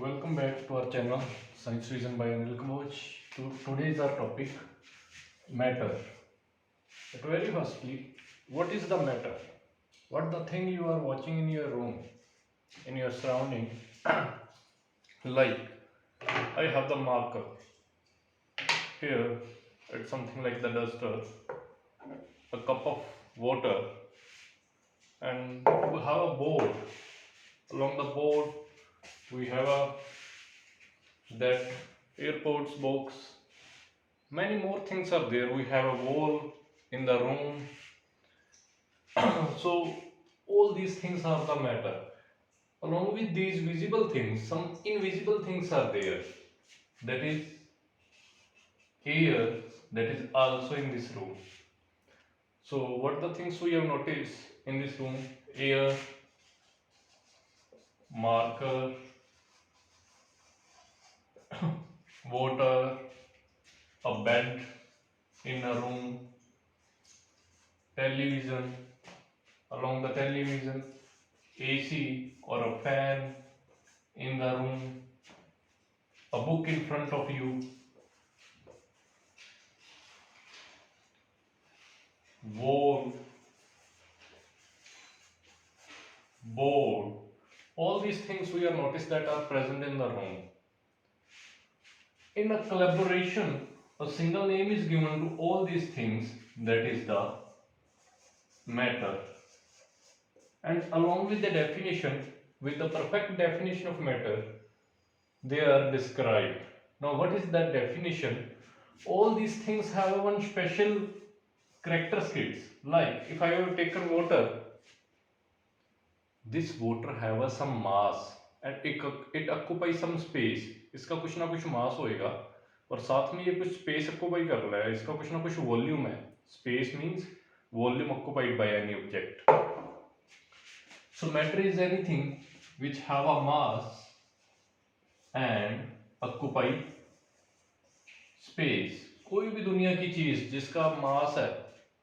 Welcome back to our channel Science Reason by Anil Kamboj. Today is our topic matter. But very firstly, what is the matter? What the thing you are watching in your room, in your surrounding? Like I have the marker here. It's something like the duster, a cup of water, and we have a board. Along the board, we have a that airports box. Many more things are there. We have a wall in the room. So all these things are the matter. Along with these visible things, some invisible things are there. That is air that is also in this room. So what the things we have noticed in this room? Air, marker, water, a bed in a room, television, along the television, AC or a fan in the room, a book in front of you, wall, board. All these things we have noticed that are present in the room. In a collaboration, a single name is given to all these things, that is the matter. And along with the definition, with the perfect definition of matter, they are described. Now, what is that definition? All these things have one special characteristics. Like if I have taken water, this water have a some mass and it occupies some space. इसका कुछ ना कुछ मास होएगा और साथ में ये कुछ स्पेस ऑक्यूपाई कर रहा है, इसका कुछ ना कुछ वॉल्यूम है. Space means volume occupied by any object. So matter is anything which have a mass and occupy space. कोई भी दुनिया की चीज जिसका मास है,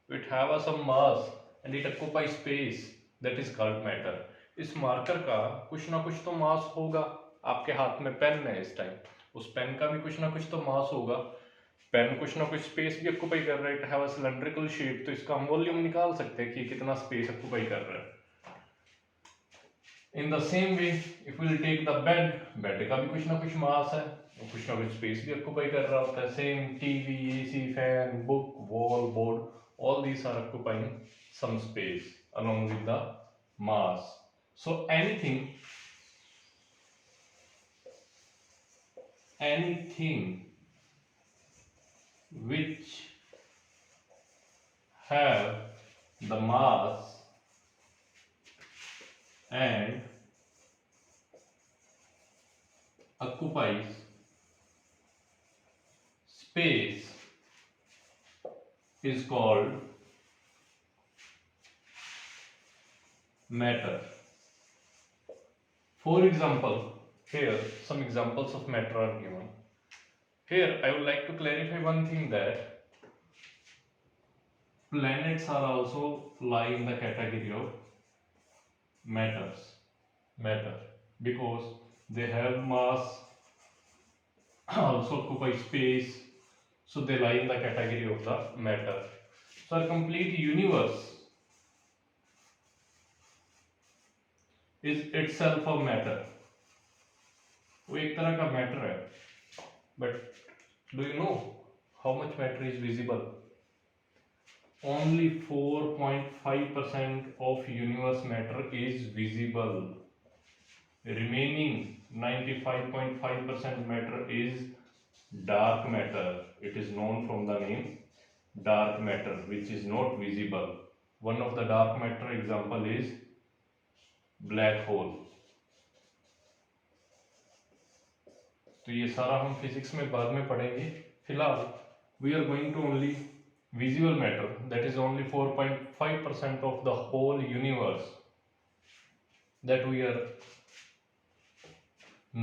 it have a some mass and it occupy space, that is called matter. इस marker का कुछ ना कुछ तो मास होगा. आपके हाथ में पेन है इस टाइम, उस पेन का भी कुछ ना कुछ तो मास होगा. पेन कुछ ना कुछ स्पेस भी ऑक्यूपाई कर रहा है. It have a cylindrical shape, तो इसका हम वॉल्यूम निकाल सकते हैं कि कितना स्पेस ऑक्यूपाई कर रहा है. In the same way if will take the bed, bed का भी कुछ ना कुछ मास है, कुछ ना कुछ स्पेस भी ऑक्यूपाई कर रहा होता है. Same TV, AC, fan, book, wall, board, all these are occupying some space along with the mass. So anything which have the mass and occupies space is called matter. For example, here some examples of matter are given. Here I would like to clarify one thing, that planets are also lie in the category of matter because they have mass, also occupy space, so they lie in the category of the matter. So our complete universe is itself a matter. वो एक तरह का matter है. But do you know how much matter is visible? Only 4.5% of universe matter is visible. Remaining 95.5% matter is dark matter. It is known from the name dark matter, which is not visible. One of the dark matter example is black hole. तो ये सारा हम physics में बाद में पढ़ेंगे. फिलहाल we are going to only visible matter, that is only 4.5% of the whole universe that we are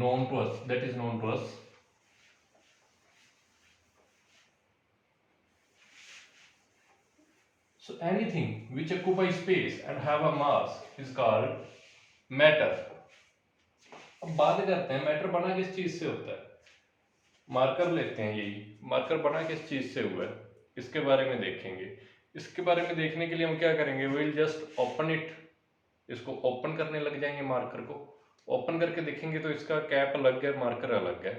known to us, that is known to us. So anything which occupies space and have a mass is called matter. अब बात करते हैं matter बना किस चीज से होता है। मार्कर लेते हैं, यही मार्कर बना किस चीज से हुआ है इसके बारे में देखेंगे। इसके बारे में देखने के लिए हम क्या करेंगे, विल जस्ट ओपन इट, इसको ओपन करने लग जाएंगे। मार्कर को ओपन करके देखेंगे तो इसका कैप अलग है, मार्कर अलग है।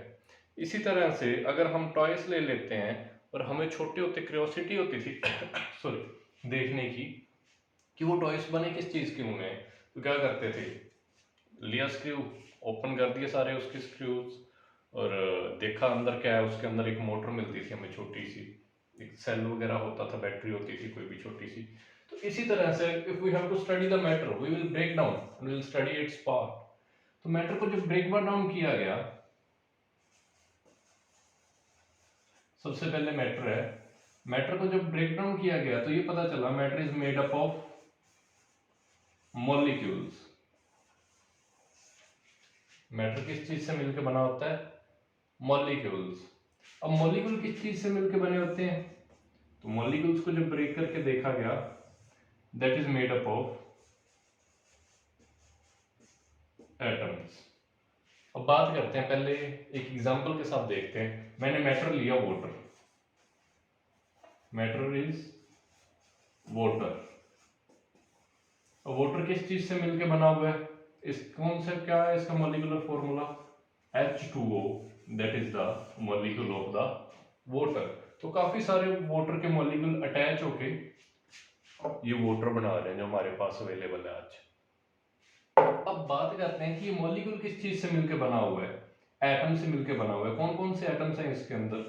इसी तरह से अगर हम टॉयस ले लेते हैं और हमें छोटे होते क्यूरियोसिटी होती थी सॉरी देखने की कि वो टॉयस बने किस चीज के हुए हैं, तो क्या करते थे, लिया स्क्रू, ओपन कर दिए सारे उसके स्क्रूज और देखा अंदर क्या है। उसके अंदर एक मोटर मिलती थी हमें छोटी सी, एक सेल वगैरह होता था, बैटरी होती थी कोई भी छोटी सी। तो इसी तरह से if we have to study the matter we will break down and will study its part. तो मैटर को जब ब्रेक डाउन किया गया, सबसे पहले मैटर है, मैटर को जब ब्रेक डाउन किया गया तो ये पता चला matter is made up of molecules. Matter किस चीज से मिलकर बना होता है, मॉलिक्यूल्स। अब मॉलिक्यूल किस चीज से मिलकर बने होते हैं, तो मॉलिक्यूल्स को जब ब्रेक करके देखा गया that is made up of atoms. अब बात करते हैं, पहले एक एग्जांपल के साथ देखते हैं। मैंने मैटर लिया वाटर, मैटर इज वाटर। अब वाटर किस चीज से मिलकर बना हुआ है, इस कौन सा क्या है इसका molecular formula, H2O, that is the molecule of the water. तो काफी सारे वाटर के मॉलिक्यूल अटैच होके ये वाटर बना रहे हैं जो हमारे पास अवेलेबल है आज। अब बात करते हैं कि ये मॉलिक्यूल किस चीज से मिलकर बना हुआ है, एटम से मिलकर बना हुआ है। कौन कौन से एटम्स हैं इसके अंदर,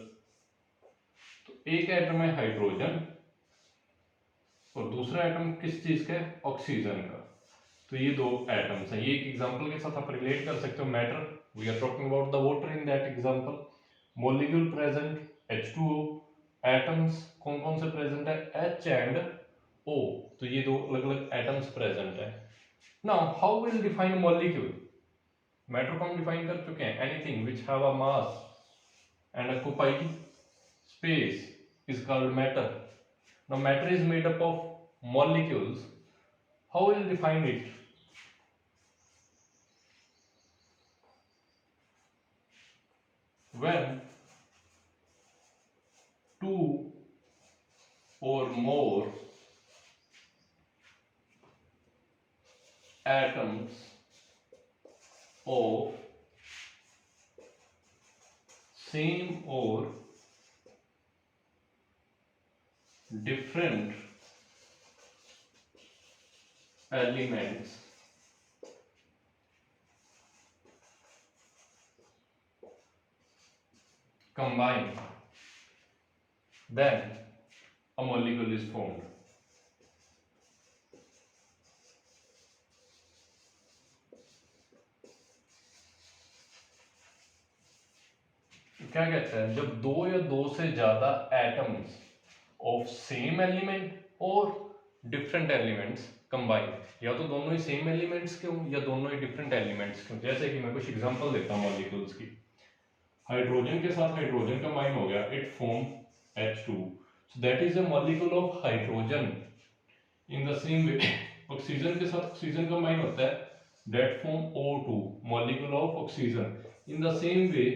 तो एक एटम है हाइड्रोजन और दूसरा एटम किस चीज का है, ऑक्सीजन का। तो ये दो एटम्स हैं। ये एक एग्जांपल के साथ आप रिलेट कर सकते हो। Matter, we are talking about the water in that example, molecule present H2O, atoms कौन कौन से प्रेजेंट है, H एंड O। तो ये दो अलग अलग एटम्स प्रेजेंट है। Now how will define molecule, matter को हम डिफाइन कर चुके हैं, anything which have a mass and occupy space is called matter. Now matter is made up of molecules. How will you define it? When two or more atoms of same or different elements combine, then a molecule is formed. क्या कहते हैं, जब दो या दो से ज्यादा atoms of same element और डिफरेंट एलिमेंट्स कंबाइन, या तो दोनों ही सेम एलिमेंट्स के हों या दोनों ही डिफरेंट एलिमेंट्स के हों। जैसे कि मैं कुछ एग्जांपल देता हूं मॉलिक्यूल्स की। हाइड्रोजन के साथ हाइड्रोजन कंबाइन हो गया, it form H2, so that is a molecule of hydrogen. In the same way oxygen के साथ ऑक्सीजन कंबाइन होता है, that form O2, molecule of oxygen. In the same way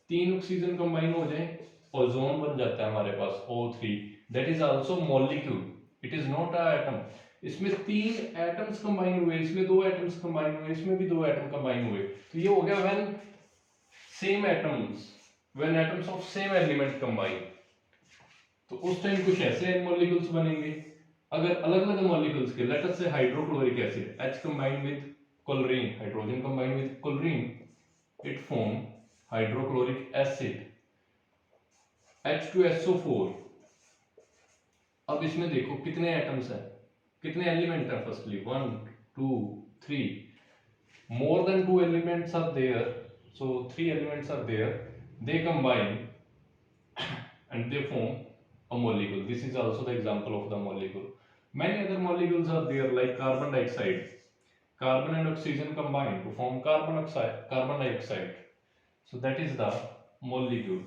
तीन ऑक्सीजन कंबाइन हो जाए, ozone बन जाता है हमारे पास O3, that is also molecule, it is not a atom. इसमें तीन एटम्स कंबाइन हुए, इसमें दो एटम्स कंबाइन हुए, इसमें भी दो एटम कंबाइन हुए। तो ये हो गया when same atoms, when atoms of same element combine। तो उस टाइम कुछ ऐसे मॉलिक्यूल्स बनेंगे। अगर अलग अलग मॉलिक्यूल्स के, लेट अस से hydrochloric acid H combine with chlorine, hydrogen combine with chlorine, it form hydrochloric acid H2SO4। अब इसमें देखो कितने एटम्स हैं, कितने एलिमेंट हैं, firstly 1 2 3, more than two elements are there, so three elements are there, they combine and they form a molecule. This is also the example of the molecule. Many other molecules are there like carbon dioxide, carbon and oxygen combine to form carbon dioxide, so that is the molecule.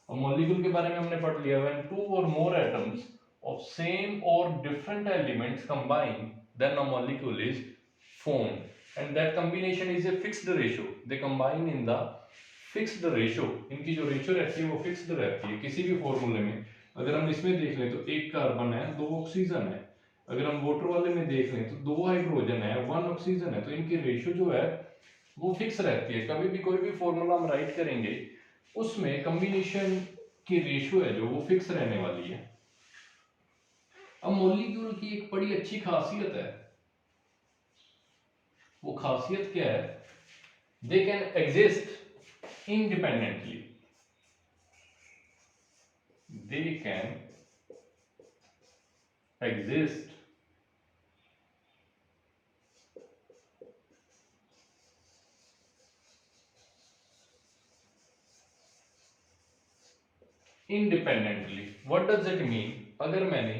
A molecule के बारे में हमने पढ़ लिया, when two or more atoms of same or different elements combine then a molecule is formed. and that combination is a fixed ratio. They combine in the fixed ratio. इनकी जो ratio रहती है वो फिक्स्ड रहती है किसी भी फॉर्मूले में. अगर हम इसमें देख लें तो एक कार्बन है, दो ऑक्सीजन है. अगर हम वाटर वाले में देख लें तो दो हाइड्रोजन है, वन ऑक्सीजन है. तो इनकी रेशियो जो है वो फिक्स रहती है. कभी भी कोई भी फॉर्मूला हम राइट करेंगे उसमें कॉम्बिनेशन की रेशियो है जो वो फिक्स रहने वाली है. अब मॉलिक्यूल की एक बड़ी अच्छी खासियत है. वो खासियत क्या है? They can exist independently. They can exist independently. What does it mean? अगर मैंने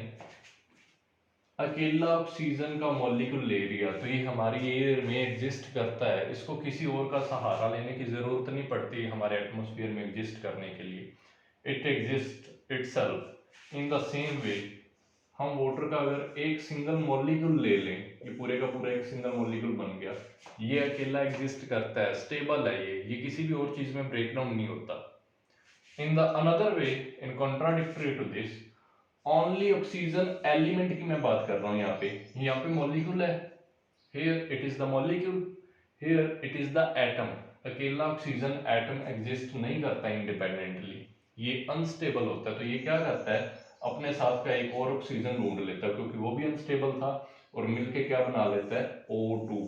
अकेला ऑक्सीजन का मॉलिक्यूल ले लिया तो ये हमारी एयर में एग्जिस्ट करता है. इसको किसी और का सहारा लेने की जरूरत नहीं पड़ती हमारे एटमॉस्फेयर में एग्जिस्ट करने के लिए. It exist itself. In the same वे हम वाटर का अगर एक सिंगल मॉलिक्यूल ले लें, ये पूरे का पूरा एक सिंगल मॉलिक्यूल बन गया. ये अकेला एग्जिस्ट करता है, स्टेबल है. ये किसी भी और चीज में ब्रेक डाउन नहीं होता. In the another way, in contradictory to this, only oxygen element की मैं बात कर रहा हूं. यहाँ पे मॉलिक्यूल है. Here it is the molecule, here it is the atom. अकेला ऑक्सीजन एटम एग्जिस्ट नहीं करता इंडिपेंडेंटली. ये अनस्टेबल होता है. तो ये क्या करता है? अपने साथ का एक और ऑक्सीजन ढूंढ लेता है क्योंकि वो भी अनस्टेबल था और मिलके क्या बना लेता है? O2.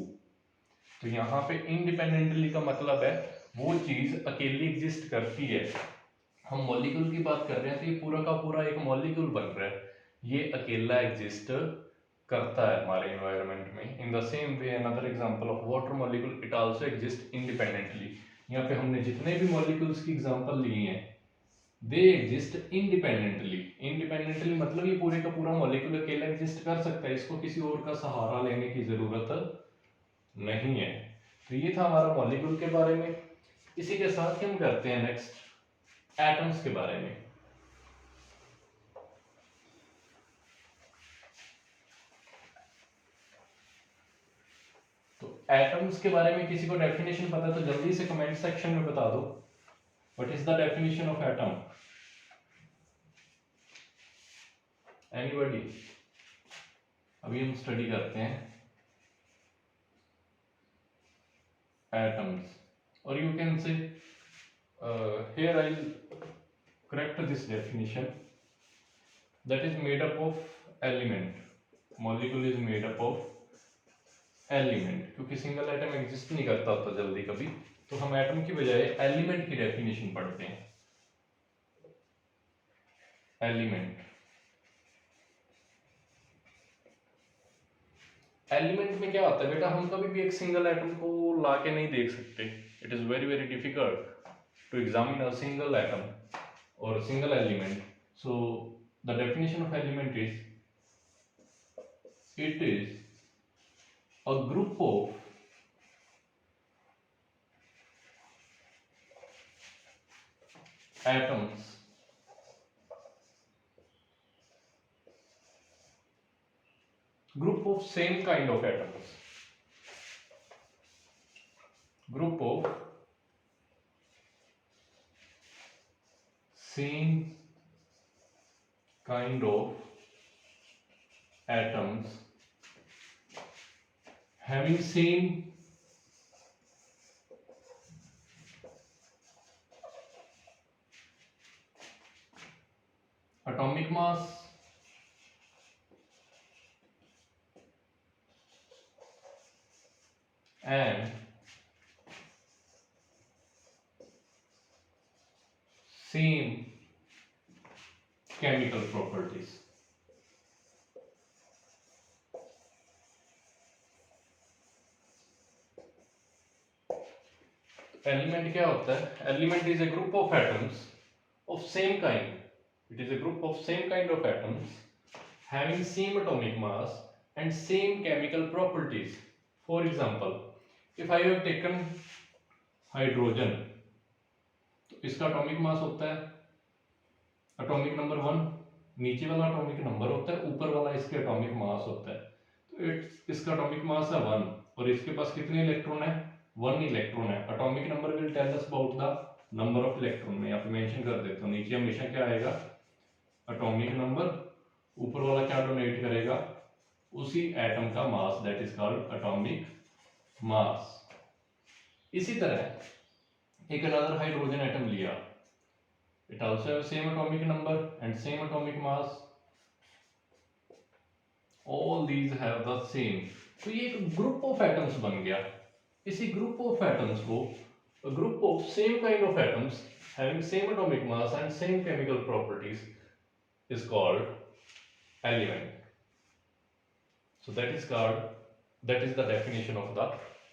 तो यहाँ पे इंडिपेंडेंटली का मतलब है वो चीज अकेली एग्जिस्ट करती है. हम मॉलिक्यूल की बात कर रहे हैं तो ये पूरा का पूरा एक मॉलिक्यूल बन रहा है. ये अकेला एग्जिस्ट करता है हमारे एनवायरनमेंट में. इन the same way another example of water molecule, it also exist independently. यहाँ पे हमने जितने भी मॉलिक्यूल्स की एग्जांपल लिए हैं दे एग्जिस्ट इंडिपेंडेंटली. इंडिपेंडेंटली मतलब ये पूरे का पूरा मॉलिक्यूल अकेला एग्जिस्ट कर सकता है. इसको किसी और का सहारा लेने की जरूरत नहीं है. तो ये था हमारा मॉलिक्यूल के बारे में. इसी के साथ हम करते हैं नेक्स्ट एटम्स के बारे में. तो एटम्स के बारे में किसी को डेफिनेशन पता है तो जल्दी से कमेंट सेक्शन में बता दो. What is the definition of atom? Anybody? अभी हम स्टडी करते हैं एटम्स. और you can say here I'll correct this definition. That is made up of element. Molecule is made up of element. क्योंकि single atom exist नहीं करता होता जल्दी कभी, तो हम एटम की बजाय एलिमेंट की डेफिनेशन पढ़ते हैं. एलिमेंट. एलिमेंट में क्या होता है बेटा? हम कभी भी एक सिंगल एटम को ला के नहीं देख सकते. It is very very difficult to examine a single atom or a single element. So the definition of element is, it is a group of atoms group of same kind of atoms, group of same kind of atoms having same atomic mass and same chemical properties. Element क्या होता है? Element is a group of atoms of same kind. It is a group of same kind of atoms having same atomic mass and same chemical properties. For example, if I have taken hydrogen, तो इसका atomic mass होता है atomic number 1. नीचे वाला atomic number होता है, ऊपर वाला इसके एटॉमिक मास होता है. तो इसका एटॉमिक मास है 1 और इसके पास कितने इलेक्ट्रॉन है, 1 इलेक्ट्रॉन है। Atomic number will tell us about the number of electron. मैं यहाँ पे मेंशन कर देता हूँ, नीचे हमेशा क्या आएगा, एटॉमिक नंबर, ऊपर वाला क्या डोनेट करेगा, उसी एटम का mass, that is called atomic mass. इसी तरह एक अनदर हाइड्रोजन एटम लिया, it also have same atomic number and same atomic mass, all these have the same. तो ये एक ग्रुप ऑफ एटम्स बन गया। इसी ग्रुप ऑफ एटम्स को, a group of same kind of atoms having same atomic mass and same chemical properties is called element. So that is called, that is the definition of the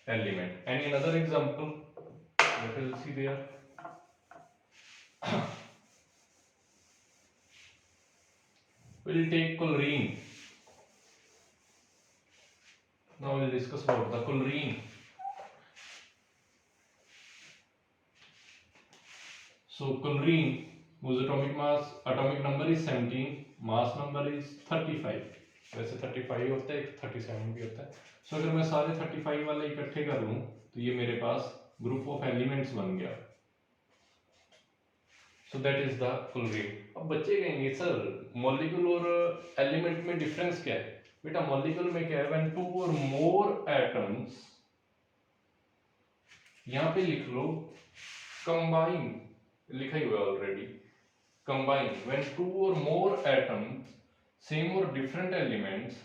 element. Any another example that we'll see there? We'll take chlorine. Now we'll discuss about the chlorine. So chlorine, whose atomic number is 17, mass number is 35. वैसे 35 होता है, 37 भी होता है। सो अगर मैं सारे 35 वाले इकट्ठे कर लूं तो ये मेरे पास ग्रुप ऑफ एलिमेंट्स बन गया। So that is the chlorine. अब बच्चे कहेंगे सर मॉलिक्यूल और एलिमेंट में डिफरेंस क्या है? बेटा मॉलिक्यूल में क्या है, व्हेन टू और मोर एटम्स, यहां पे लिख लो कंबाइन, लिखा ही हुआ ऑलरेडी, कंबाइन, व्हेन टू और मोर एटम्स, सेम और different elements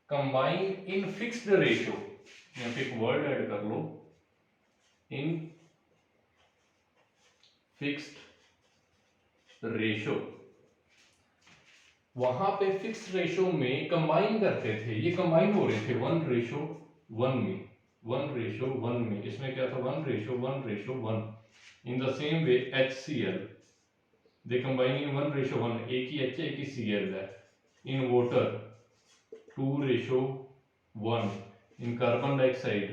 combine in fixed ratio, यहां पे एक वर्ड ऐड कर लो, इन फिक्स्ड रेशियो। वहां पे फिक्स्ड रेशियो में कंबाइन करते थे, ये कंबाइन हो रहे थे 1:1 में, 1:1 में। इसमें क्या था, 1:1:1। In the same way HCl, they combine in 1:1, एक ही H एक ही Cl है। In water 2:1, in carbon dioxide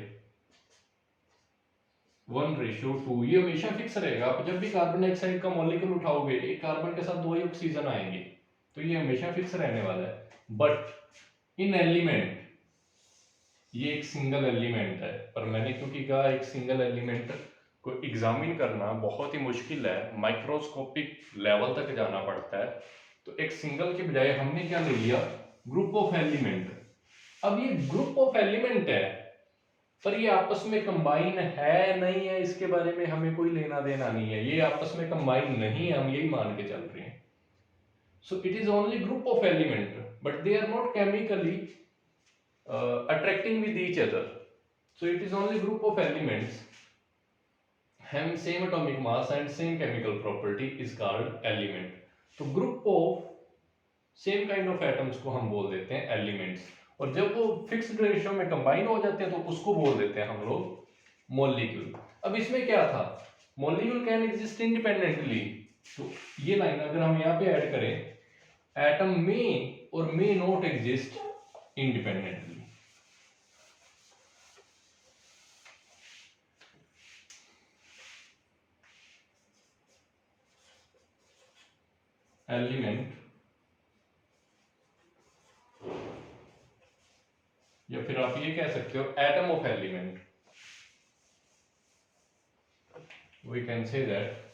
1:2। ये हमेशा फिक्स रहेगा। आप जब भी कार्बन डाइऑक्साइड का मॉलिक्यूल उठाओगे, एक कार्बन के साथ 2 ही ऑक्सीजन आएंगे, तो ये हमेशा फिक्स रहने वाला है। बट इन एलिमेंट, ये एक सिंगल एलिमेंट है, पर मैंने क्योंकि कहा एक सिंगल एलिमेंट को एग्जामिन करना बहुत ही मुश्किल है, माइक्रोस्कोपिक लेवल तक जाना पड़ता है, तो एक सिंगल के बजाय हमने क्या ले लिया, ग्रुप ऑफ एलिमेंट। अब ये ग्रुप ऑफ एलिमेंट है, पर ये आपस में कंबाइन है नहीं है, इसके बारे में हमें कोई लेना देना नहीं है। ये आपस में कंबाइन नहीं है, हम यही मान के चल रहे हैं। So it is only group of element, but they are not chemically attracting with each other. So it is only group of elements having same atomic mass and same chemical property is called element. तो group of same kind of atoms को हम बोल देते हैं elements, और जब वो fixed ratio में combine हो जाते हैं तो उसको बोल देते हैं हम लोग molecule। अब इसमें क्या था, molecule can exist independently, तो ये लाइन अगर हम यहाँ पे ऐड करें, atom may or may not exist independently। Element या फिर आप ये कह सकते हो atom of element, we can say that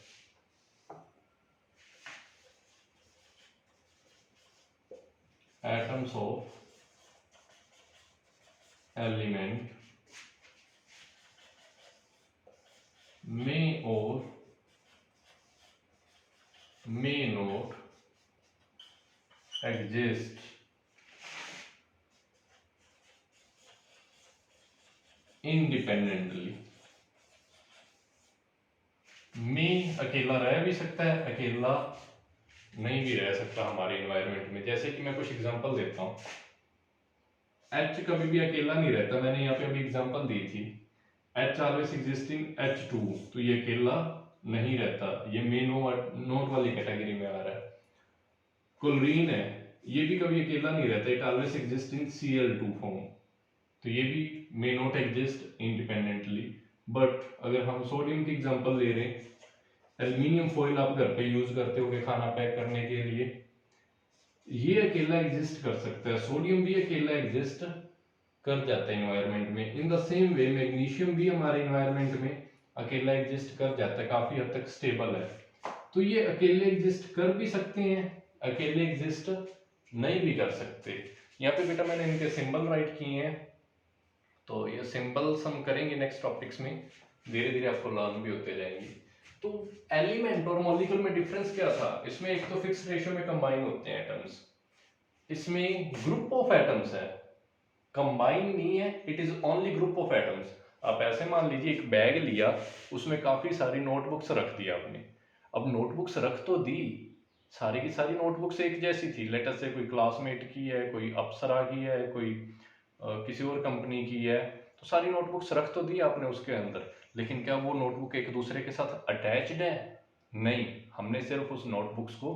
atoms of element may or may not exist independently। में अकेला रह भी सकता है, अकेला नहीं भी रह सकता हमारे एनवायरनमेंट में। जैसे कि मैं कुछ एग्जांपल देता हूँ, H कभी भी अकेला नहीं रहता, मैंने यहाँ पे अभी एग्जांपल दी थी, H always exist in H2, तो ये अकेला नहीं रहता, ये मे नोट वाली कैटेगरी में आ रहा है। क्लोरीन है, ये भी कभी अकेला नहीं रहता, it always exist in Cl2 form, तो ये भी मे नॉट एग्जिस्ट इंडिपेंडेंटली। बट अगर हम सोडियम की एग्जांपल ले रहे हैं, एल्यूमिनियम फॉइल आप घर पे यूज करते हो खाना पैक करने के लिए, ये अकेला एग्जिस्ट कर सकता है। सोडियम भी अकेला एग्जिस्ट कर जाता है इन्वायरमेंट में। इन द सेम वे मैग्नीशियम भी हमारे इन्वायरमेंट में अकेला एग्जिस्ट कर जाता है, काफी हद तक स्टेबल है। तो ये अकेले एग्जिस्ट कर भी सकते हैं, अकेले एग्जिस्ट नहीं भी कर सकते। यहाँ पे बेटा मैंने इनके सिंबल राइट किए हैं, तो ये सिंबल्स हम करेंगे नेक्स्ट टॉपिक्स में, धीरे धीरे आपको लर्न भी होते जाएंगे। तो एलिमेंट और मॉलिक्यूल में डिफरेंस क्या था? इसमें एक तो फिक्स रेशियो में कंबाइन होते हैं एटम्स, इसमें ग्रुप ऑफ एटम्स है, कंबाइन नहीं है, it is only group of atoms. आप ऐसे मान लीजिए एक बैग लिया, उसमें काफी सारी नोटबुक्स रख दी आपने। अब नोटबुक्स रख तो दी, सारी की सारी नोटबुक्स एक जैसी थी, लेटर से कोई क्लासमेट की है, कोई अप्सरा की है, कोई किसी और कंपनी की है, तो सारी नोटबुक्स रख तो दी आपने उसके अंदर, लेकिन क्या वो नोटबुक एक दूसरे के साथ अटैच्ड है? नहीं, हमने सिर्फ उस नोटबुक्स को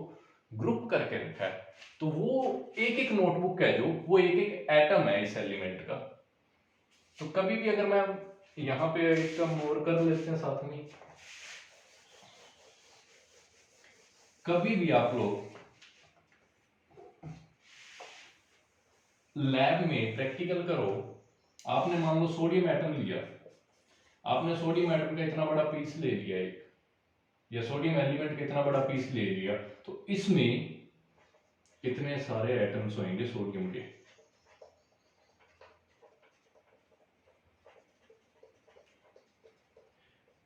ग्रुप करके रखा है। तो वो एक एक नोटबुक है, जो वो एक एक एटम है इस एलिमेंट का। तो कभी भी अगर मैं यहाँ पे एक काम और कर लेते हैं साथ में, कभी भी आप लोग लैब में प्रैक्टिकल करो, आपने मान लो सोडियम एटम लिया, आपने सोडियम एटम का इतना बड़ा पीस ले लिया एक, या सोडियम एलिमेंट का इतना बड़ा पीस ले लिया, तो इसमें कितने सारे एटम्स होंगे सोडियम के?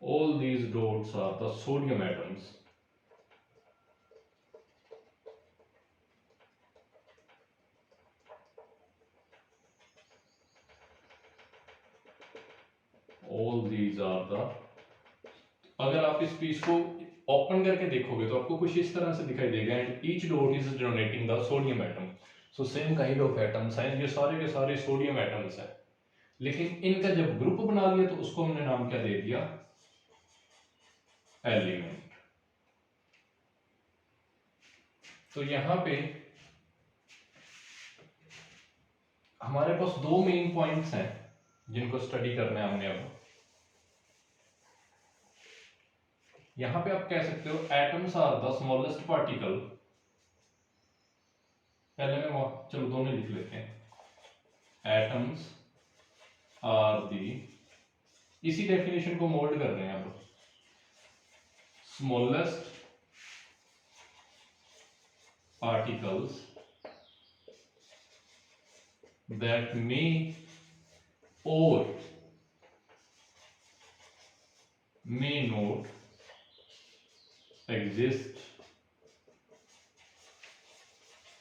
All these dots are the sodium atoms. All these are the, अगर आप इस पीस को ओपन करके देखोगे तो आपको कुछ इस तरह से दिखाई देगा, and each dot is denotating the sodium atom. So same kind of atoms हैं, ये सारे के सारे सोडियम एटम्स हैं, लेकिन इनका जब ग्रुप बना लिया तो उसको हमने नाम क्या दे दिया? एलिमेंट। तो यहां पे हमारे पास दो मेन पॉइंट्स हैं जिनको स्टडी करना है हमने। अब यहां पे आप कह सकते हो atoms are the smallest particle, पहले मैं चलो दोनों लिख लेते हैं, एटम्स आर दी, इसी डेफिनेशन को मोल्ड कर रहे हैं अब, smallest particles that may or may not exist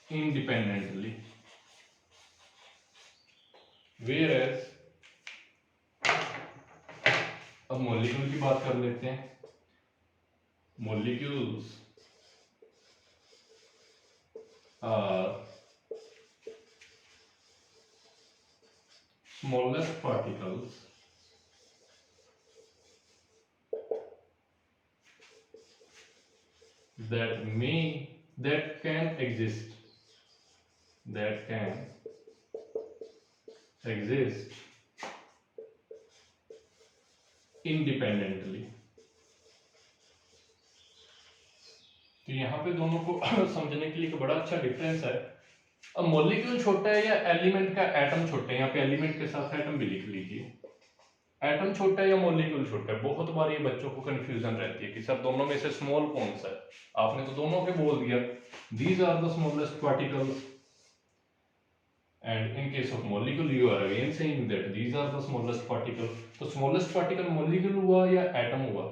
independently, whereas अब मॉलिक्यूल की बात कर लेते हैं, molecules are smallest particles that can exist independently। तो यहाँ पे दोनों को समझने के लिए एक बड़ा अच्छा डिफरेंस है। अब मॉलिक्यूल छोटा है या एलिमेंट का एटम छोटा है? यहाँ पे एलिमेंट के साथ एटम भी लिख लीजिए। एटम छोटा है या मॉलिक्यूल छोटा है? बहुत बार ये बच्चों को कंफ्यूजन रहती है कि सर दोनों में से स्मॉल कौन सा है। आपने तो दोनों के बोल दिया, these are the smallest particles, and in case of molecule you are again saying that these are the smallest particle. तो स्मॉलेस्ट पार्टिकल मॉलिक्यूल हुआ या एटम हुआ?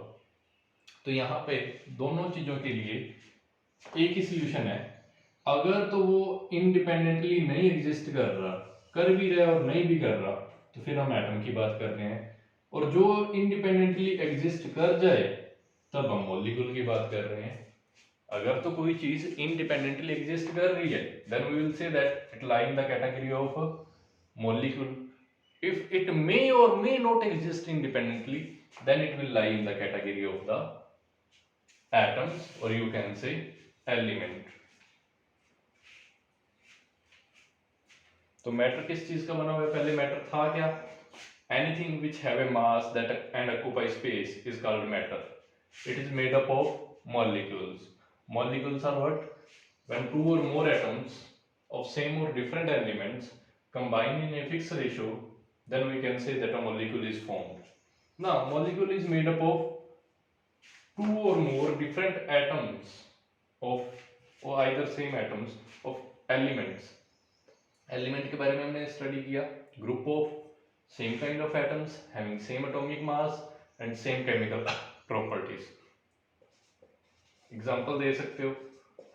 तो यहाँ पे दोनों चीजों के लिए एक ही सॉल्यूशन है। अगर तो वो इंडिपेंडेंटली नहीं एग्जिस्ट कर रहा, कर भी रहा और नहीं भी कर रहा, तो फिर हम एटम की बात कर रहे हैं। और जो इंडिपेंडेंटली एग्जिस्ट कर जाए तब हम मॉलिक्यूल की बात कर रहे हैं। अगर तो कोई चीज इंडिपेंडेंटली एग्जिस्ट कर रही है, then we will say that it lie in the category of molecule. If it may और may not exist independently, then it will lie in the category of the atoms, or you can say element। तो matter किस चीज का बना हुआ है? पहले matter था क्या? Anything which have a mass that and occupy space is called matter. It is made up of molecules. Molecules are what? When two or more atoms of same or different elements combine in a fixed ratio, then we can say that a molecule is formed. Now, molecule is made up of two or more different atoms of, or either same atoms of elements. Element के बारे में हमने study किया, group of same kind of atoms having same atomic mass and same chemical properties. Example दे सकते हो,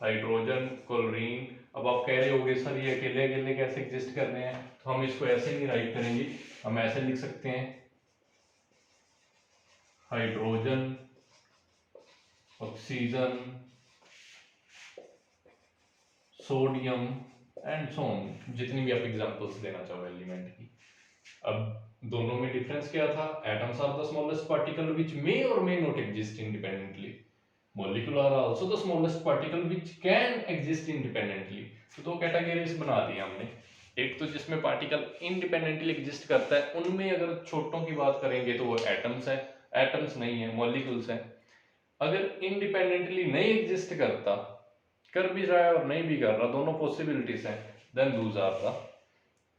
hydrogen, chlorine. अब आप कह रहे होगे सर ये अकेले अकेले कैसे एग्जिस्ट कर रहे हैं, तो हम इसको ऐसे नहीं राइट करेंगे, हम ऐसे लिख सकते हैं hydrogen, oxygen, sodium and so on, जितनी भी आप एग्जांपल्स देना चाहो एलिमेंट की. अब दोनों में डिफरेंस क्या था? Atoms are the smallest particle which may और may not exist independently. Molecule are also the smallest particle which can exist independently. तो दो कैटेगरीज बना दी हमने. एक तो जिसमें पार्टिकल इंडिपेंडेंटली एग्जिस्ट करता है, उनमें अगर छोटों की बात करेंगे तो वो एटम्स है. एटम्स नहीं है, मॉलिक्यूल्स है. अगर इंडिपेंडेंटली नहीं एग्जिस्ट करता, कर भी रहा है और नहीं भी कर रहा, दोनों पॉसिबिलिटीज हैं, then those are the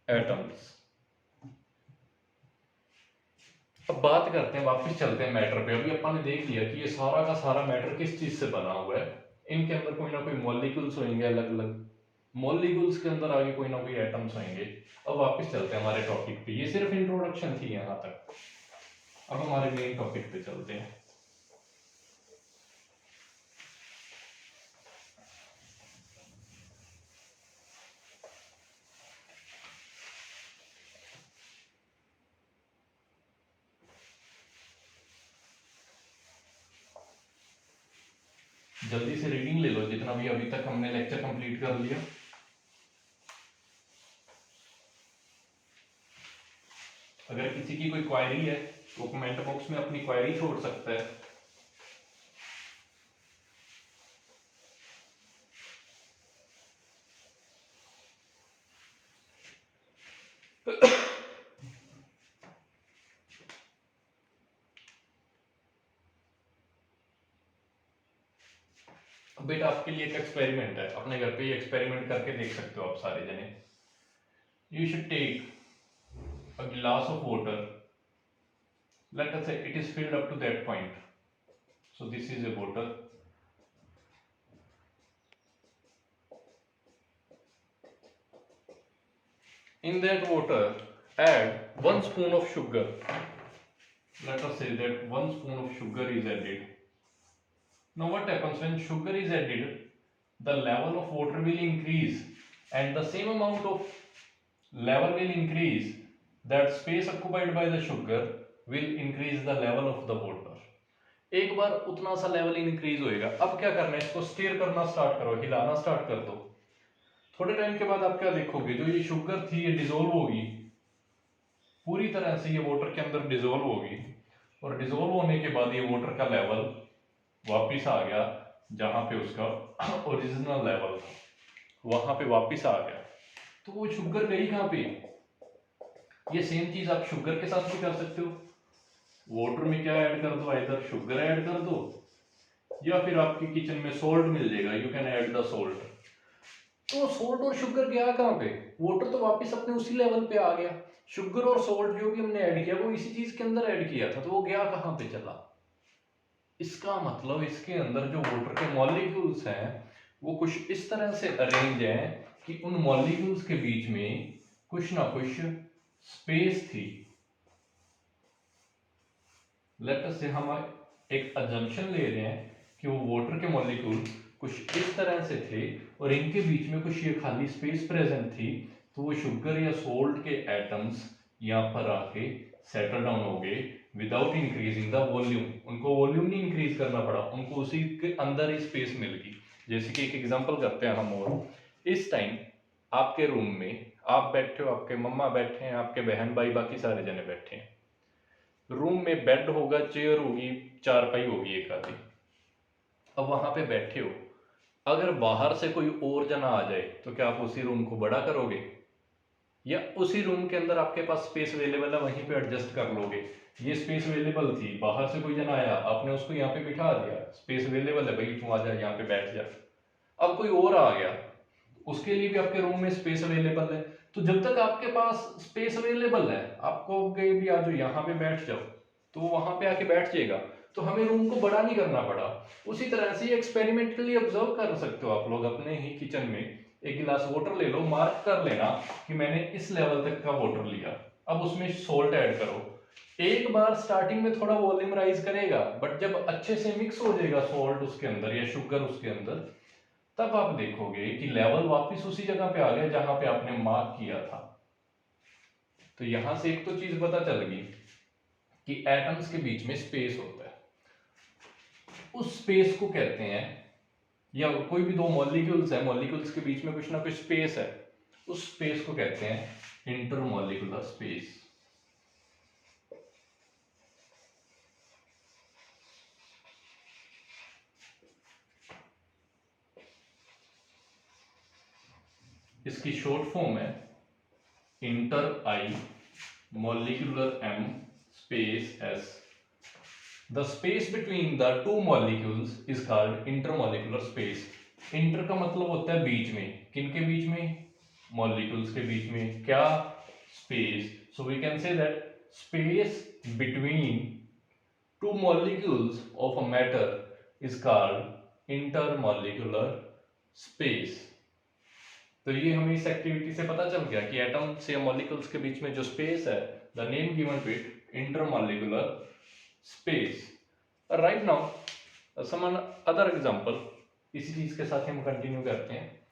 atoms. अब बात करते हैं, वापस चलते हैं मैटर पे. अभी अपन ने देख लिया कि ये सारा का सारा मैटर किस चीज से बना हुआ है. इनके अंदर कोई ना कोई मॉलिक्यूल्स होंगे, अलग अलग मॉलिक्यूल्स के अंदर आगे कोई ना कोई एटम्स होंगे. अब वापस चलते हैं हमारे टॉपिक पे. ये सिर्फ इंट्रोडक्शन थी यहाँ तक. अब हमारे मेन टॉपिक पे चलते हैं. जल्दी से रीडिंग ले लो, जितना भी अभी तक हमने लेक्चर कंप्लीट कर लिया. अगर किसी की कोई क्वेरी है तो कमेंट बॉक्स में अपनी क्वेरी छोड़ सकता है. बेटा आपके लिए एक एक्सपेरिमेंट है, अपने घर पे ही एक्सपेरिमेंट करके देख सकते हो आप सारे जने. You should take a glass of water. Let us say it is filled up to that point. So this is a water. In that water, add 1 spoon of sugar. Let us say that 1 spoon of sugar is added. Now what happens when sugar is added? The level of water will increase, and the same amount of level will increase. That space occupied by the sugar will increase the level of the water. एक बार उतना सा level increase होएगा. अब क्या करना है, इसको steer करना स्टार्ट करो, हिलाना स्टार्ट कर दो. थोड़े टाइम के बाद आप क्या देखोगे, जो ये शुगर थी ये डिजोल्व होगी, पूरी तरह से ये वाटर के अंदर डिजोल्व होगी. और डिजोल्व होने के बाद ये वाटर का लेवल वापिस आ गया जहां पे उसका ओरिजिनल लेवल था, वहां पे वापिस आ गया. तो वो शुगर गई कहां पे? ये सेम चीज आप शुगर के साथ भी कर सकते हो. वाटर में क्या ऐड कर दो, आइदर शुगर ऐड कर दो या फिर आपकी किचन में सोल्ट मिल जाएगा, you can add the salt. तो सोल्ट और शुगर गया कहां पे? वाटर तो वापस अपने उसी लेवल पे आ गया. शुगर और सोल्ट जो भी हमने ऐड किया वो इसी चीज के अंदर ऐड किया था, तो वो गया कहां पे चला? इसका मतलब इसके अंदर जो वाटर के मॉलिक्यूल्स हैं वो कुछ इस तरह से अरेंज हैं कि उन मॉलिक्यूल्स के बीच में कुछ ना कुछ स्पेस थी. लेट अस से हम एक अजम्पशन ले रहे हैं कि वो वाटर के मॉलिक्यूल कुछ इस तरह से थे और इनके बीच में कुछ ये खाली स्पेस प्रेजेंट थी. तो वो शुगर या सोल्ट के एटम्स यहाँ पर आके सेटल डाउन हो गए विदाउट इंक्रीजिंग द वॉल्यूम. उनको वॉल्यूम नहीं इंक्रीज करना पड़ा, उनको उसी के अंदर ही स्पेस मिल गई. जैसे कि एक एग्जांपल करते हैं हम. और इस टाइम आपके रूम में आप बैठे हो, आपके मम्मा बैठे हैं, आपके बहन भाई बाकी सारे जने बैठे हैं. रूम में बेड होगा, चेयर होगी, चारपाई होगी एक आधी. अब वहां पे बैठे हो, अगर बाहर से कोई और जना आ जाए तो क्या आप उसी रूम को बड़ा करोगे या उसी रूम के अंदर आपके पास स्पेस अवेलेबल है वहीं पे एडजस्ट कर लोगे? ये स्पेस अवेलेबल थी, बाहर से कोई जना आया, आपने उसको यहाँ पे बिठा दिया, स्पेस अवेलेबल है भाई, तू आ जा यहाँ पे बैठ जा. अब कोई और आ गया, उसके लिए भी आपके रूम में स्पेस अवेलेबल है, तो जब तक आपके पास स्पेस अवेलेबल है, आपको कहीं भी आज यहाँ पे बैठ जाओ तो वहां पे आके बैठ जाएगा, तो हमें रूम को बड़ा नहीं करना पड़ा। उसी तरह से एक्सपेरिमेंटली ऑब्जर्व कर सकते हो आप लोग अपने ही किचन में। एक गिलास वाटर ले लो, मार्क कर लेना कि मैंने इस लेवल तक का वाटर लिया, अब उसमें सोल्ट ऐड करो। एक बार स्टार्टिंग में थोड़ा वॉल्यूम राइज करेगा, बट जब अच्छे से मिक्स हो जाएगा सोल्ट उसके अंदर या शुगर उसके अंदर, तब आप देखोगे कि लेवल वापस उसी जगह पे आ गया जहां पे आपने मार्क किया था। तो यहां से एक तो चीज पता चल गई कि एटम्स के बीच में स्पेस होता है। उस स्पेस को कहते हैं, या कोई भी दो मॉलिक्यूल्स है, मॉलिक्यूल्स के बीच में कुछ ना कुछ स्पेस है, उस स्पेस को कहते हैं इंटरमॉलिक्यूलर स्पेस। इसकी शॉर्ट फॉर्म है inter I molecular m space s. The space between the two molecules is called intermolecular space. Inter का मतलब होता है बीच में, किनके बीच में? मॉलिक्यूल्स के बीच में। क्या? Space. So we can say that space between two molecules of a matter is called intermolecular space. तो ये हमें इस एक्टिविटी से पता चल गया कि एटम्स या मॉलिक्यूल्स के बीच में जो स्पेस है, the name given to it intermolecular space. Right now some other example, इसी चीज के साथ हम कंटिन्यू करते हैं।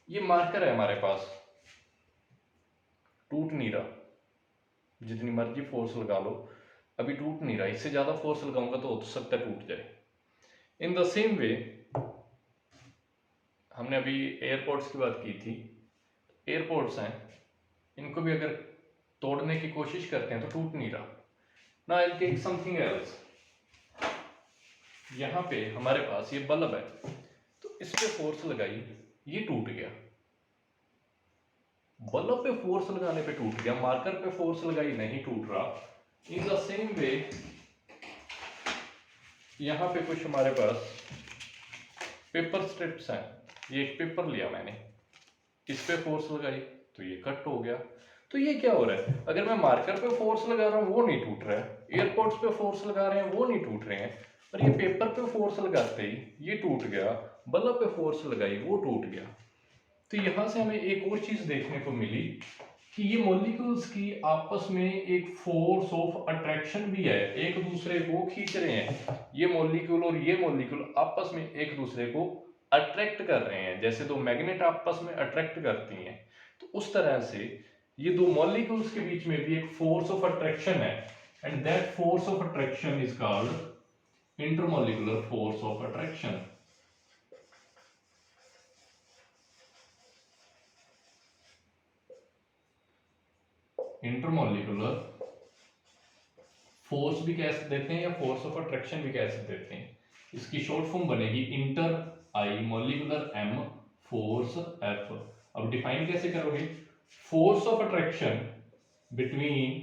ये मार्कर है हमारे पास, टूट नहीं रहा, जितनी मर्जी फोर्स लगा लो अभी टूट नहीं रहा, इससे ज्यादा फोर्स लगाऊंगा तो हो सकता है टूट जाए। इन द सेम वे हमने अभी एयरपोर्ट्स की बात की थी। एयरपोर्ट्स हैं, इनको भी अगर तोड़ने की कोशिश करते हैं तो टूट नहीं रहा। Now I will take something else. यहाँ पे हमारे पास ये बल्ब है, तो इस पे फोर्स लगाई, ये टूट गया। बल्ब पे फोर्स लगाने पे टूट गया, मार्कर पे फोर्स लगाई नहीं टूट रहा। इन द सेम वे यहाँ पे कुछ हमारे पास पेपर स्ट्रिप्स हैं। ये एक पेपर लिया मैंने, इस पे फोर्स लगाई तो ये कट हो गया। तो ये क्या हो रहा है? अगर मैं मार्कर पे फोर्स लगा रहा हूँ वो नहीं टूट रहा है, एयरपोर्ट्स पे फोर्स लगा रहे हैं वो नहीं टूट रहे हैं, और ये पेपर पे फोर्स लगाते ही ये टूट गया, बल्ब पे फोर्स लगाई वो टूट गया। तो यहां से हमें एक और चीज देखने को मिली कि ये मॉलिक्यूल्स की आपस में एक फोर्स ऑफ अट्रैक्शन भी है, एक दूसरे को खींच रहे हैं। ये मॉलिक्यूल और ये मॉलिक्यूल आपस में एक दूसरे को अट्रैक्ट कर रहे हैं, जैसे दो मैग्नेट आपस में अट्रैक्ट करती हैं। तो उस तरह से ये दो मॉलिक्यूल्स के बीच में भी एक फोर्स ऑफ अट्रैक्शन है, and that force of attraction is called intermolecular force of attraction. Intermolecular force भी कह देते हैं या फोर्स ऑफ अट्रैक्शन भी कह देते हैं। इसकी शॉर्ट फॉर्म बनेगी इंटर आई मॉलिक्यूलर एम फोर्स एफ। अब डिफाइन कैसे करोगे? Force of attraction between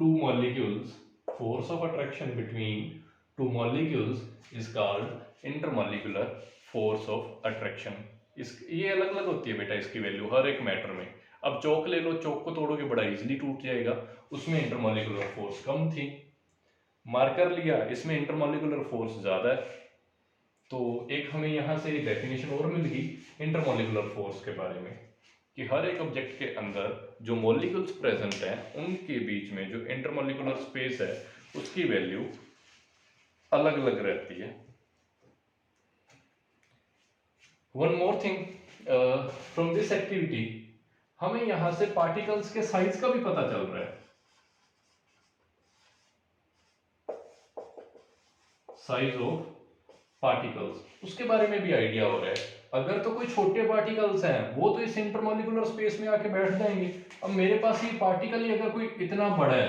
two molecules, force of attraction between two molecules is called intermolecular force of attraction. इस ये अलग अलग होती है बेटा इसकी वैल्यू हर एक मैटर में। अब चौक ले लो, चौक को तोड़ोगे बड़ा इजीली टूट जाएगा, उसमें इंटरमॉलिक्यूलर फोर्स कम थी। मार्कर लिया, इसमें इंटरमॉलिक्यूलर फोर्स ज्यादा है। तो एक हमें यहाँ से डेफिनेशन और मिल गई इंटरमॉलिक्यूलर फोर्स के बारे में, कि हर एक ऑब्जेक्ट के अंदर जो मॉलिक्यूल्स प्रेजेंट हैं उनके बीच में जो इंटरमॉलिक्यूलर स्पेस है उसकी वैल्यू अलग अलग रहती है। One more thing from this activity, हमें यहां से पार्टिकल्स के साइज का भी पता चल रहा है। साइज ऑफ पार्टिकल्स, उसके बारे में भी आइडिया हो रहा है। अगर तो कोई छोटे पार्टिकल्स हैं वो तो इस इंटरमॉलिक्यूलर स्पेस में आके बैठ जाएंगे। अब मेरे पास ये पार्टिकल ही अगर कोई इतना बड़ा है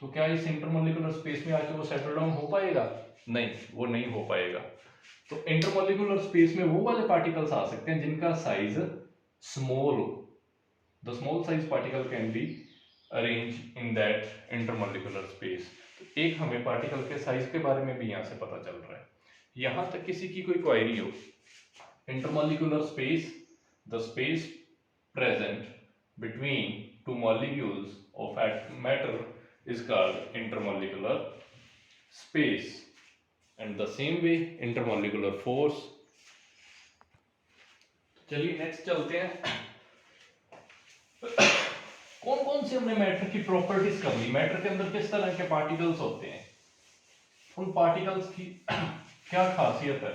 तो क्या इस इंटरमॉलिक्यूलर स्पेस में आके वो सेटल डाउन हो पाएगा? नहीं, वो नहीं हो पाएगा। तो इंटरमॉलिक्यूलर स्पेस में वो वाले पार्टिकल्स आ सकते हैं जिनका साइज स्मॉल हो। The small size particle can be arranged in that intermolecular space. तो एक हमें पार्टिकल के साइज के बारे में भी यहाँ से पता चल रहा है। यहाँ तक किसी की कोई क्वेरी हो, intermolecular space, the space present between two molecules of matter is called intermolecular space, and the same way intermolecular force. चलिए नेक्स्ट चलते हैं। कौन कौन से हमने मैटर की प्रॉपर्टीज कर ली, मैटर के अंदर किस तरह के पार्टिकल्स होते हैं, उन पार्टिकल्स की क्या खासियत है,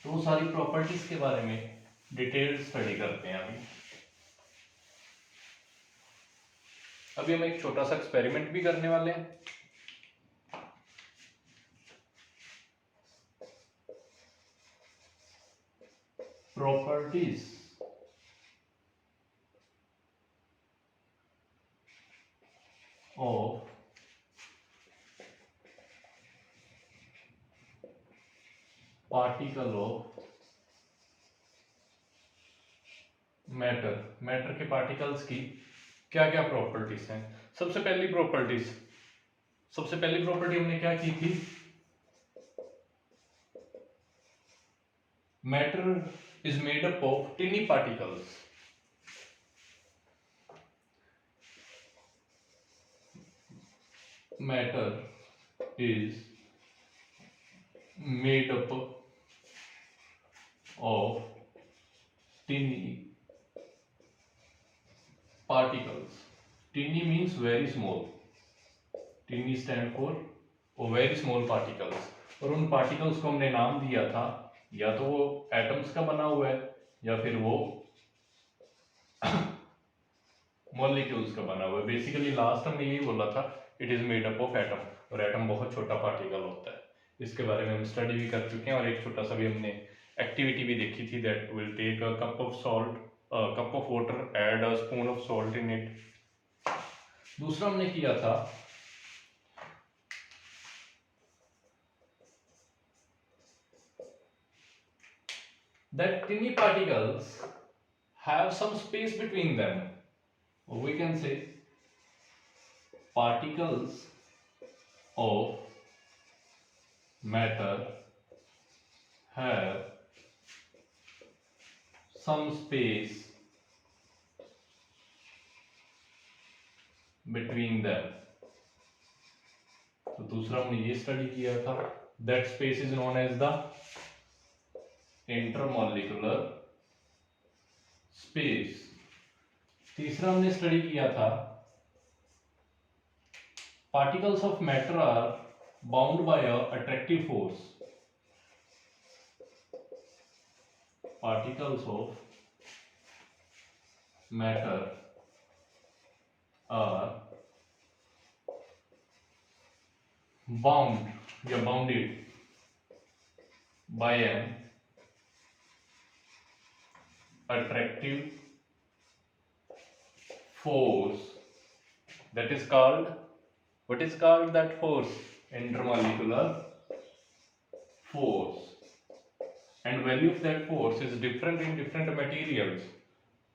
तो वो सारी प्रॉपर्टीज के बारे में डिटेल स्टडी करते हैं अभी हम एक छोटा सा एक्सपेरिमेंट भी करने वाले हैं। Properties of particle of matter, matter के पार्टिकल्स की क्या क्या प्रॉपर्टीज हैं। सबसे पहली प्रॉपर्टी हमने क्या की थी, matter is made up of tiny particles. Matter is made up of tiny particles. Tiny means very small. Tiny stand for very small particles. और उन particles को हमने नाम दिया था, या तो वो एटम्स का बना हुआ है या फिर वो मॉलिक्यूल्स का बना हुआ है। बेसिकली लास्ट हमने यही बोला था, it is made up of atom, और एटम बहुत छोटा पार्टिकल होता है। इसके बारे में हम स्टडी भी कर चुके हैं, और एक छोटा सा भी हमने एक्टिविटी भी देखी थी, that will take a cup of salt, cup of water, add a spoon of salt in it. दूसरा हमने किया था that tiny particles have some space between them, or we can say particles of matter have some space between them। तो दूसरा हमने ये study किया था, that space is known as the intermolecular space. तीसरा हमने स्टडी किया था, particles of matter are bound by a attractive force. Particles of matter are bound या bounded by an attractive force, that is called, what is called that force? Intermolecular force. And value of that force is different in different materials.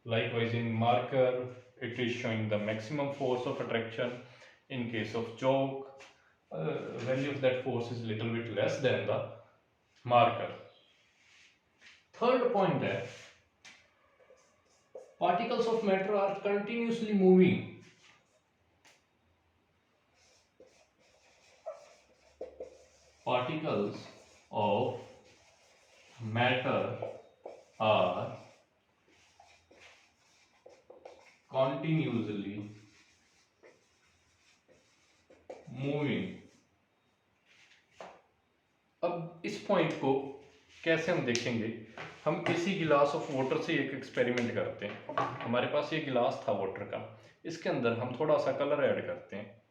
Likewise in marker it is showing the maximum force of attraction. In case of chalk, value of that force is little bit less than the marker. Third point है, particles of matter are continuously moving. Particles of matter are continuously moving. अब इस point को कैसे हम देखेंगे, हम इसी गिलास ऑफ वाटर से एक एक्सपेरिमेंट करते हैं। हमारे पास ये गिलास था वाटर का, इसके अंदर हम थोड़ा सा कलर ऐड करते हैं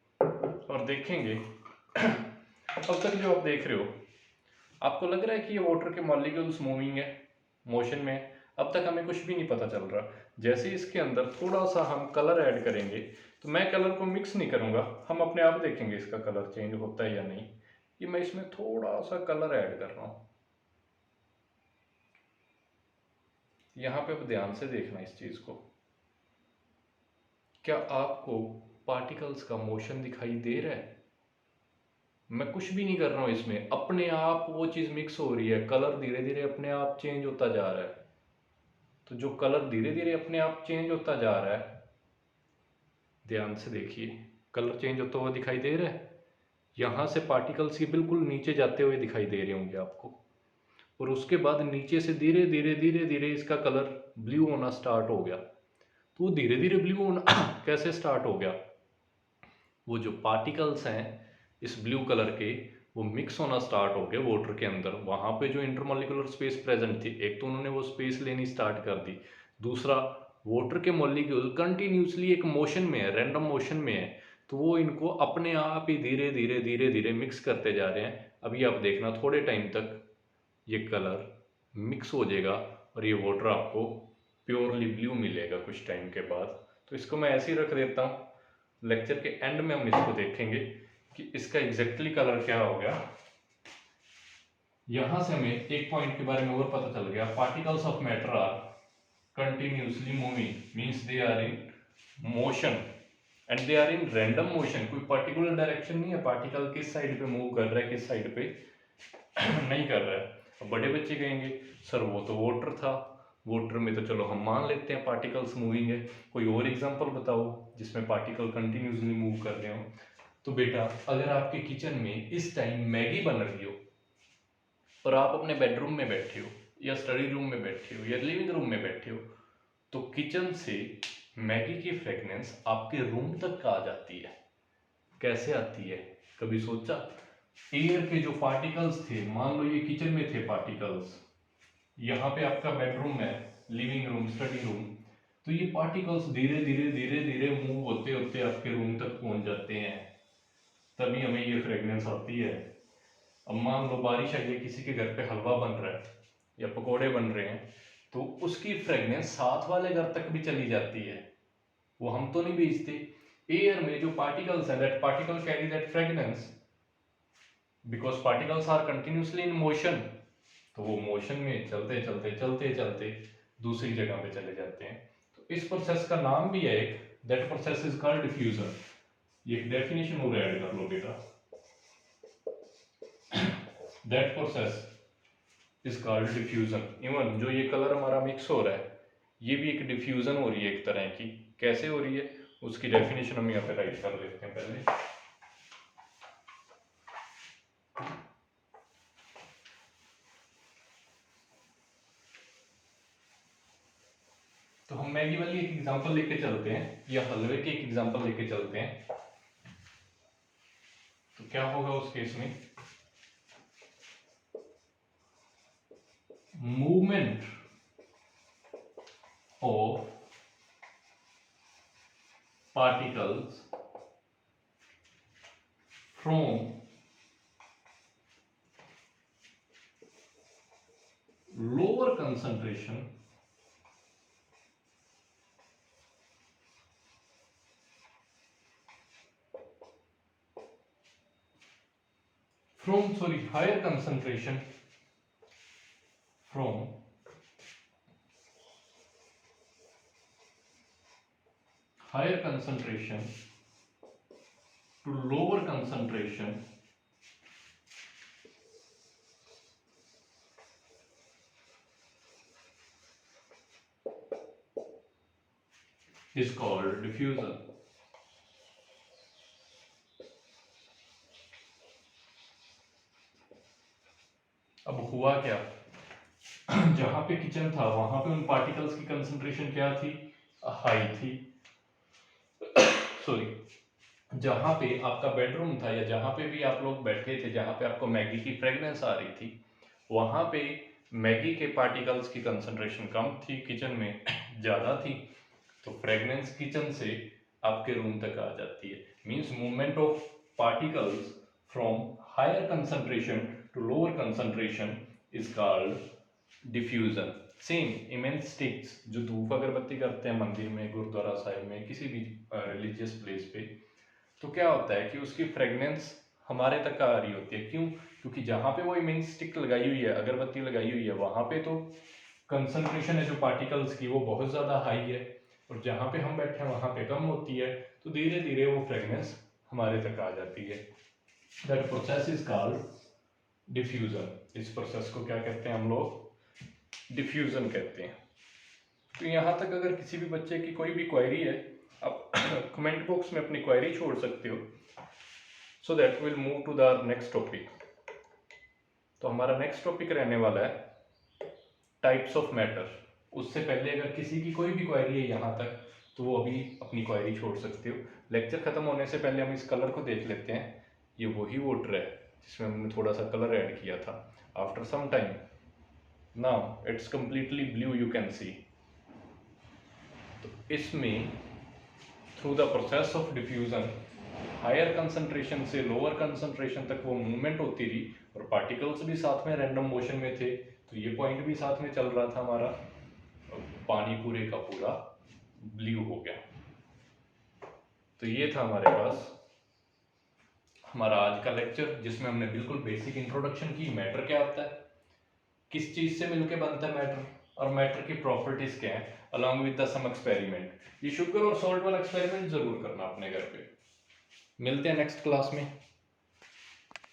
और देखेंगे। अब तक जो आप देख रहे हो, आपको लग रहा है कि ये वाटर के मॉलिक्यूल्स मूविंग है, मोशन में है। अब तक हमें कुछ भी नहीं पता चल रहा। जैसे इसके अंदर थोड़ा सा हम कलर ऐड करेंगे, तो मैं कलर को मिक्स नहीं करूँगा, हम अपने आप देखेंगे इसका कलर चेंज होता है या नहीं। ये मैं इसमें थोड़ा सा कलर ऐड कर रहा हूँ। यहाँ पे अब ध्यान से देखना इस चीज को। क्या आपको पार्टिकल्स का मोशन दिखाई दे रहा है? मैं कुछ भी नहीं कर रहा हूँ इसमें, अपने आप वो चीज मिक्स हो रही है, कलर धीरे धीरे अपने आप चेंज होता जा रहा है। तो जो कलर धीरे धीरे अपने आप चेंज होता जा रहा है, ध्यान से देखिए, कलर चेंज होता हुआ दिखाई दे रहा है। यहाँ से पार्टिकल्स ये बिल्कुल नीचे जाते हुए दिखाई दे रहे होंगे आपको, और उसके बाद नीचे से धीरे धीरे धीरे धीरे इसका कलर ब्लू होना स्टार्ट हो गया। तो वो धीरे धीरे ब्लू होना कैसे स्टार्ट हो गया? वो जो पार्टिकल्स हैं इस ब्लू कलर के, वो मिक्स होना स्टार्ट हो गए वाटर के अंदर। वहाँ पे जो इंटरमॉलिक्यूलर स्पेस प्रेजेंट थी, एक तो उन्होंने वो स्पेस लेनी स्टार्ट कर दी, दूसरा वाटर के मॉलिक्यूल कंटिन्यूसली एक मोशन में है, रैंडम मोशन में है, तो वो इनको अपने आप ही धीरे धीरे धीरे धीरे मिक्स करते जा रहे हैं। अभी आप देखना थोड़े टाइम तक ये कलर मिक्स हो जाएगा और ये वाटर आपको प्योरली ब्लू मिलेगा कुछ टाइम के बाद। तो इसको मैं ऐसे ही रख देता हूँ, लेक्चर के एंड में हम इसको देखेंगे कि इसका एग्जैक्टली कलर क्या हो गया। यहां से हमें एक पॉइंट के बारे में और पता चल गया, particles of matter are continuously moving, means they are in motion and they are in random motion. कोई पर्टिकुलर डायरेक्शन नहीं है, पार्टिकल किस साइड पे मूव कर रहा है, किस साइड पे नहीं कर रहा है। अब बड़े बच्चे कहेंगे सर वो तो वाटर था, वाटर में तो चलो हम मान लेते हैं पार्टिकल्स मूविंग है, कोई और एग्जांपल बताओ जिसमें पार्टिकल कंटिन्यूसली मूव कर रहे हो। तो बेटा अगर आपके किचन में इस टाइम मैगी बन रही हो और आप अपने बेडरूम में बैठे हो या स्टडी रूम में बैठे हो या लिविंग रूम में बैठे हो, तो किचन से मैगी की फ्रेगनेंस आपके रूम तक आ जाती है। कैसे आती है, कभी सोचा? एयर के जो पार्टिकल्स थे, मान लो ये किचन में थे पार्टिकल्स, यहाँ पे आपका बेडरूम है, लिविंग रूम, स्टडी रूम, तो ये पार्टिकल्स धीरे धीरे धीरे धीरे मूव होते होते आपके रूम तक पहुंच जाते हैं, तभी हमें ये फ्रेगनेंस आती है। अब मान लो बारिश आई है, किसी के घर पे हलवा बन रहा है या पकोड़े बन रहे हैं, तो उसकी फ्रेगनेंस साथ वाले घर तक भी चली जाती है। वो हम तो नहीं बेचते, एयर में जो पार्टिकल्स है, that particle carry that fragrance because particles are continuously in motion. तो वो मोशन में चलते चलते चलते चलते दूसरी जगह पे चले जाते हैं। तो इस प्रोसेस का नाम भी है एक, that process is called diffusion. ये एक डेफिनेशन और ऐड कर लो बेटा, that process is called diffusion. Even जो ये कलर हमारा मिक्स हो रहा है, ये भी एक डिफ्यूजन हो रही है एक तरह की। कैसे हो रही है उसकी डेफिनेशन हम यहाँ पे राइट कर लेते हैं पहले। तो हम मैगी वाली एक एग्जांपल लेके चलते हैं या हलवे की एक एग्जांपल लेके चलते हैं। तो क्या होगा उस केस में, movement of particles from lower concentration higher concentration from higher concentration to lower concentration is called diffusion. अब हुआ क्या, जहां पे किचन था वहां पे उन पार्टिकल्स की कंसंट्रेशन क्या थी, हाई थी। सॉरी, जहां पे आपका बेडरूम था या जहां पे भी आप लोग बैठे थे, जहां पे आपको मैगी की फ्रेगनेंस आ रही थी, वहां पे मैगी के पार्टिकल्स की कंसंट्रेशन कम थी, किचन में ज़्यादा थी, तो फ्रेगनेंस किचन से आपके रूम तक आ जाती है। Means movement of particles from higher concentration to lower concentration is called diffusion. Same incense sticks जो धूप अगरबत्ती करते हैं मंदिर में, गुरुद्वारा साहिब में, किसी भी रिलीजियस प्लेस पे, तो क्या होता है कि उसकी फ्रेगनेंस हमारे तक आ रही होती है। क्यों? क्योंकि जहाँ पे वो इमेंस स्टिक लगाई हुई है, अगरबत्ती लगाई हुई है, वहाँ पे तो कंसंट्रेशन है जो पार्टिकल्स की वो बहुत ज़्यादा हाई है, और जहाँ पे हम बैठे हैं वहाँ पे कम होती है, तो धीरे धीरे वो फ्रेगनेंस हमारे तक आ जाती है। That process is called diffusion. इस प्रोसेस को क्या कहते हैं हम लोग, डिफ्यूजन कहते हैं। तो यहाँ तक अगर किसी भी बच्चे की कोई भी क्वेरी है, आप कमेंट बॉक्स में अपनी क्वेरी छोड़ सकते हो, so that will move to the next topic. तो हमारा नेक्स्ट टॉपिक रहने वाला है टाइप्स ऑफ मैटर। उससे पहले अगर किसी की कोई भी क्वेरी है यहाँ तक, तो वो अभी अपनी क्वेरी छोड़ सकते हो। लेक्चर खत्म होने से पहले हम इस कलर को देख लेते हैं। ये वही वोटर है जिसमें हमने थोड़ा सा कलर ऐड किया था। After some time now it's completely blue, you can see. तो इसमें through the process of diffusion higher concentration से लोअर कंसंट्रेशन तक वो मूवमेंट होती रही, और पार्टिकल्स भी साथ में रैंडम मोशन में थे, तो ये पॉइंट भी साथ में चल रहा था हमारा। पानी पूरे का पूरा ब्लू हो गया। तो ये था हमारे पास हमारा आज का लेक्चर, जिसमें हमने बिल्कुल बेसिक इंट्रोडक्शन की, मैटर क्या होता है, किस चीज से मिलके बनता है मैटर, और मैटर की प्रॉपर्टीज क्या है, along with the some experiment. ये शुगर और सॉल्ट वाला एक्सपेरिमेंट जरूर करना अपने घर पे। मिलते हैं नेक्स्ट क्लास में।